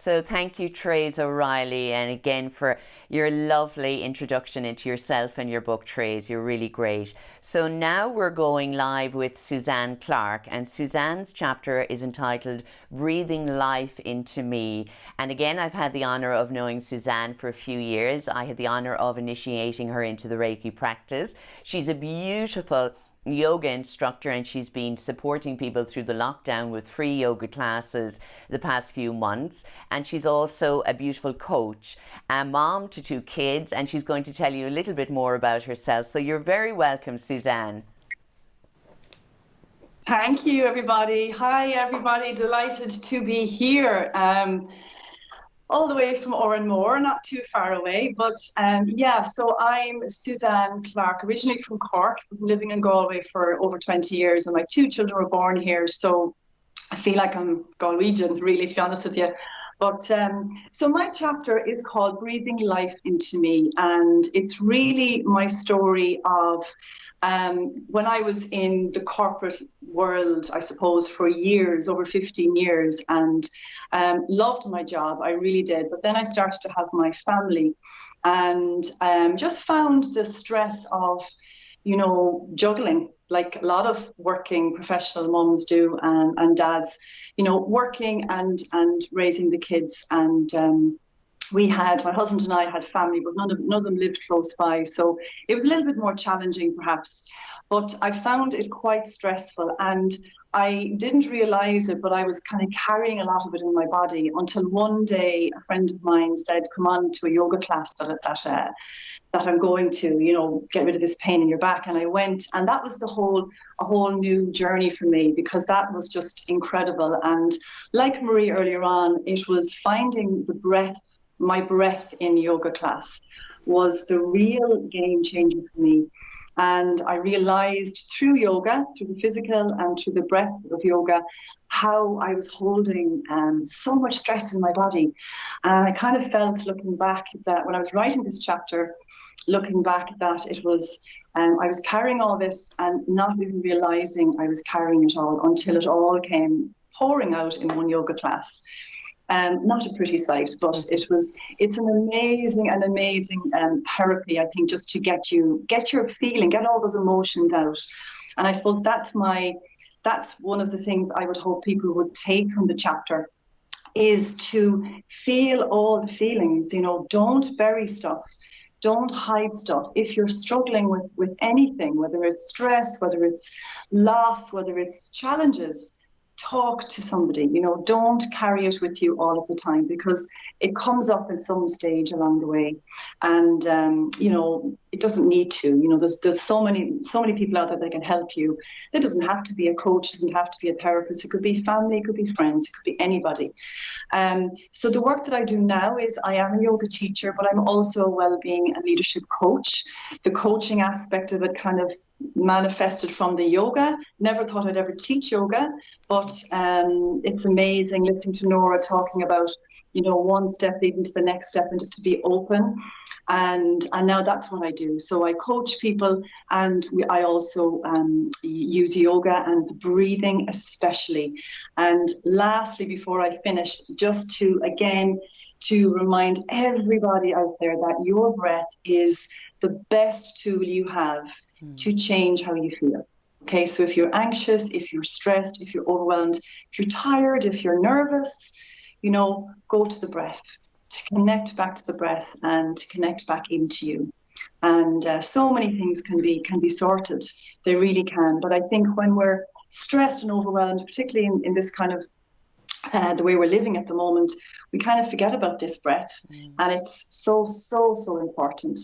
So thank you, Therese O'Reilly, and again for your lovely introduction into yourself and your book, Therese. You're really great. So now we're going live with Suzanne Clarke, and Suzanne's chapter is entitled Breathing Life into Me. And again, I've had the honour of knowing Suzanne for a few years. I had the honour of initiating her into the Reiki practice. She's a beautiful yoga instructor, and she's been supporting people through the lockdown with free yoga classes the past few months. And she's also a beautiful coach, a mom to 2 kids, and she's going to tell you a little bit more about herself. So you're very welcome, Suzanne. Thank you, everybody. Hi, everybody. Delighted to be here. All the way from Oranmore, not too far away, but so I'm Suzanne Clarke, originally from Cork, living in Galway for over 20 years, and my 2 children were born here, so I feel like I'm Galwegian, really, to be honest with you. But so my chapter is called Breathing Life into Me, and it's really my story of when I was in the corporate world, I suppose, for years, over 15 years, and loved my job, I really did. But then I started to have my family, and just found the stress of, juggling, like a lot of working professional mums do, and dads, working and raising the kids. And my husband and I had family, but none of them lived close by. So it was a little bit more challenging, perhaps. But I found it quite stressful, and I didn't realize it, but I was kind of carrying a lot of it in my body until one day a friend of mine said, come on to a yoga class that I'm going to, get rid of this pain in your back. And I went, and that was a whole new journey for me, because that was just incredible. And like Marie earlier on, it was finding the breath. My breath in yoga class was the real game changer for me. And I realized through yoga, through the physical and through the breath of yoga, how I was holding so much stress in my body. And I kind of felt, looking back, that when I was writing this chapter, looking back, that it was, I was carrying all this and not even realizing I was carrying it all until it all came pouring out in one yoga class. Not a pretty sight, but it's an amazing therapy, I think, just to get your feeling, get all those emotions out. And I suppose that's one of the things I would hope people would take from the chapter, is to feel all the feelings. Don't bury stuff. Don't hide stuff. If you're struggling with anything, whether it's stress, whether it's loss, whether it's challenges, talk to somebody. Don't carry it with you all of the time, because it comes up at some stage along the way, and it doesn't need to. There's so many people out there that can help you. It doesn't have to be a coach, it doesn't have to be a therapist. It could be family, it could be friends, it could be anybody. So the work that I do now is, I am a yoga teacher, but I'm also a wellbeing and leadership coach. The coaching aspect of it kind of manifested from the yoga. Never thought I'd ever teach yoga, but it's amazing listening to Nora talking about, one step leading to the next step, and just to be open. And now that's what I do. So I coach people, and I also use yoga and breathing especially. And lastly, before I finish, just to remind everybody out there that your breath is the best tool you have to change how you feel. Okay, so if you're anxious, if you're stressed, if you're overwhelmed, if you're tired, if you're nervous, go to the breath, to connect back to the breath and to connect back into you. And so many things can be sorted. They really can. But I think when we're stressed and overwhelmed, particularly in this kind of the way we're living at the moment, we kind of forget about this breath. And it's so important.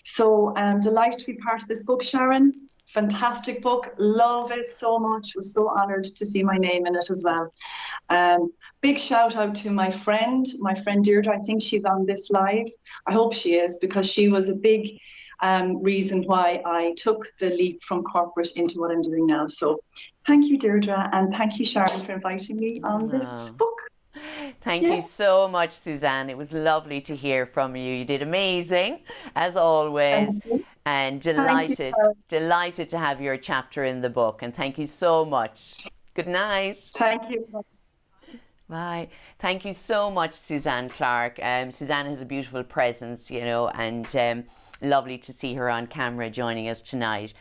So I'm delighted to be part of this book, Sharon. Fantastic book. Love it so much. Was so honoured to see my name in it as well. Big shout out to my friend Deirdre. I think she's on this live. I hope she is, because she was a big reason why I took the leap from corporate into what I'm doing now. So thank you, Deirdre, and thank you, Sharon, for inviting me on this book. Thank you so much, Suzanne. It was lovely to hear from you. You did amazing, as always. And delighted to have your chapter in the book. And thank you so much. Good night. Thank you. Bye. Thank you so much, Suzanne Clarke. Suzanne has a beautiful presence, you know, and lovely to see her on camera joining us tonight.